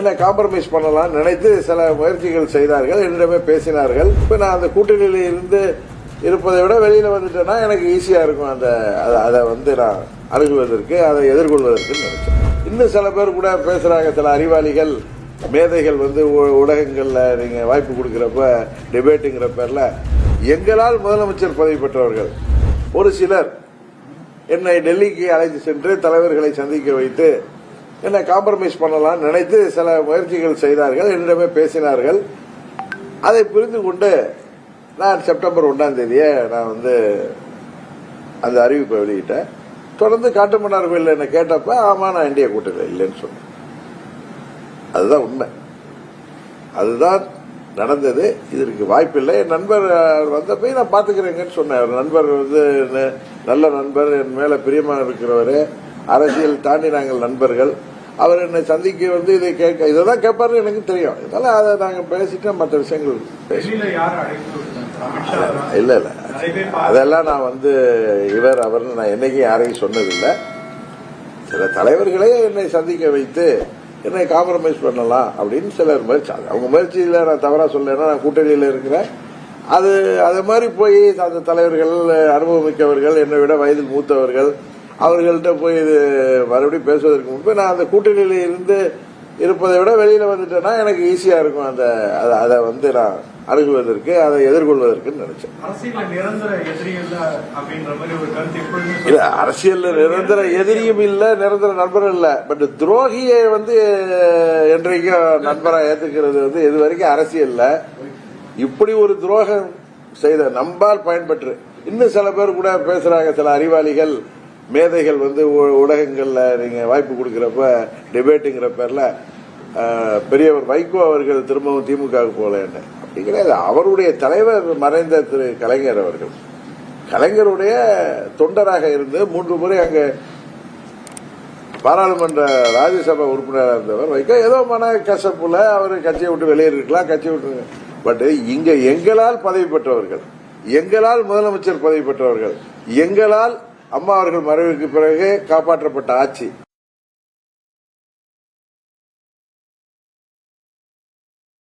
என்ன காம்ப்ரமைஸ் பண்ணலாம் நினைத்து சில முயற்சிகள் செய்தார்கள், என்னிடமே பேசினார்கள். இப்ப நான் அந்த கூட்டணியில் இருந்து இருப்பதை விட வெளியில வந்துட்டேன்னா எனக்கு ஈஸியா இருக்கும் அதை நான் அணுகுவதற்கு, அதை எதிர்கொள்வதற்கு நினைச்சேன். இன்னும் சில பேர் கூட பேசுறாங்க, சில அறிவாளிகள் மேதைகள் ஊடகங்கள்ல நீங்க வாய்ப்பு கொடுக்கிறப்ப டிபேட்டுங்கிற பேர்ல எங்களால் முதலமைச்சர் பதவி பெற்றவர்கள் ஒரு சிலர் என்னை டெல்லிக்கு அழைத்து சென்று தலைவர்களை சந்திக்க வைத்து என்ன காம்ப்ரமைஸ் பண்ணலாம் நினைத்து சில முயற்சிகள் செய்தார்கள், என்னிடமே பேசினார்கள். அதை புரிந்து கொண்டு நான் செப்டம்பர் 1ஆம் தேதியே நான் அந்த அறிவிப்பை வெளியிட்டேன். தொடர்ந்து காட்டுமன்னார் கோயில் என்ன கேட்டப்ப ஆமா நான் இந்திய கூட்டணி இல்லைன்னு சொன்னேன். அதுதான் உண்மை, அதுதான் நடந்தது. இதற்கு வாய்ப்பில்லை. என் நண்பர் வந்தப்ப நான் பாத்துக்கிறேங்கன்னு சொன்னேன். நண்பர் நல்ல நண்பர், என் மேல பிரியமா இருக்கிறவரு, அரசியல் தாண்டி நாங்கள் நண்பர்கள். அவர் என்னை சந்திக்க இதை இதான் கேட்பாரு எனக்கு தெரியும். இதனால அதை நாங்க பேசிட்டு மற்ற விஷயங்கள் இல்ல அதெல்லாம் நான் இவர் அவர் நான் என்னைக்கும் யாரையும் சொன்னதில்லை. சில தலைவர்களே என்னை சந்திக்க வைத்து என்னை காம்ப்ரமைஸ் பண்ணலாம் அப்படின்னு சிலர் முயற்சி, அவங்க முயற்சியில நான் தவறா சொல்லலைன்னா நான் கூட்டணியில் இருக்கிறேன். அது மாதிரி போய் அந்த தலைவர்கள் அனுபவமிக்கவர்கள், என்னை விட வயதில் மூத்தவர்கள், அவர்கள்ட்ட போய் இது மறுபடியும் பேசுவதற்கு முன்பு நான் அந்த கூட்டணியில் இருந்து இருப்பதை விட வெளியில வந்துட்டேன்னா எனக்கு ஈஸியா இருக்கும் அதை நான் அணுகுவதற்கு, அதை எதிர்கொள்வதற்கு நினைச்சேன். இல்ல, அரசியல் நிரந்தர எதிரியும் இல்ல, நிரந்தர நண்பரும் இல்ல. பட் துரோகியை என்றைக்கும் நண்பரா ஏத்துக்கிறது இது வரைக்கும் அரசியல்ல இப்படி ஒரு துரோகம் செய்த நம்பால் பயன்பெற்று இன்னும் சில பேர் கூட பேசுறாங்க, சில அறிவாளிகள் மேதைகள் ஊடகங்கள்ல நீங்க வாய்ப்பு கொடுக்கிறப்ப டிபேட்டுங்கிற பேர்ல பெரியவர் வைகோ அவர்கள் திரும்பவும் திமுக போல என்ன அப்படி கிடையாது. அவருடைய தலைவர் மறைந்த திரு கலைஞர் அவர்கள் கலைஞருடைய தொண்டராக இருந்து 3 முறை அங்க பாராளுமன்ற ராஜ்யசபா உறுப்பினராக இருந்தவர் வைகோ. ஏதோ மன கசப்புல அவர் கட்சியை விட்டு வெளியேறிருக்கலாம், கட்சியை விட்டு. பட் இங்க எங்களால் பதவி பெற்றவர்கள், எங்களால் முதலமைச்சர் பதவி பெற்றவர்கள், எங்களால் அம்மா அவர்கள் மறைவுக்கு பிறகு காப்பாற்றப்பட்ட ஆட்சி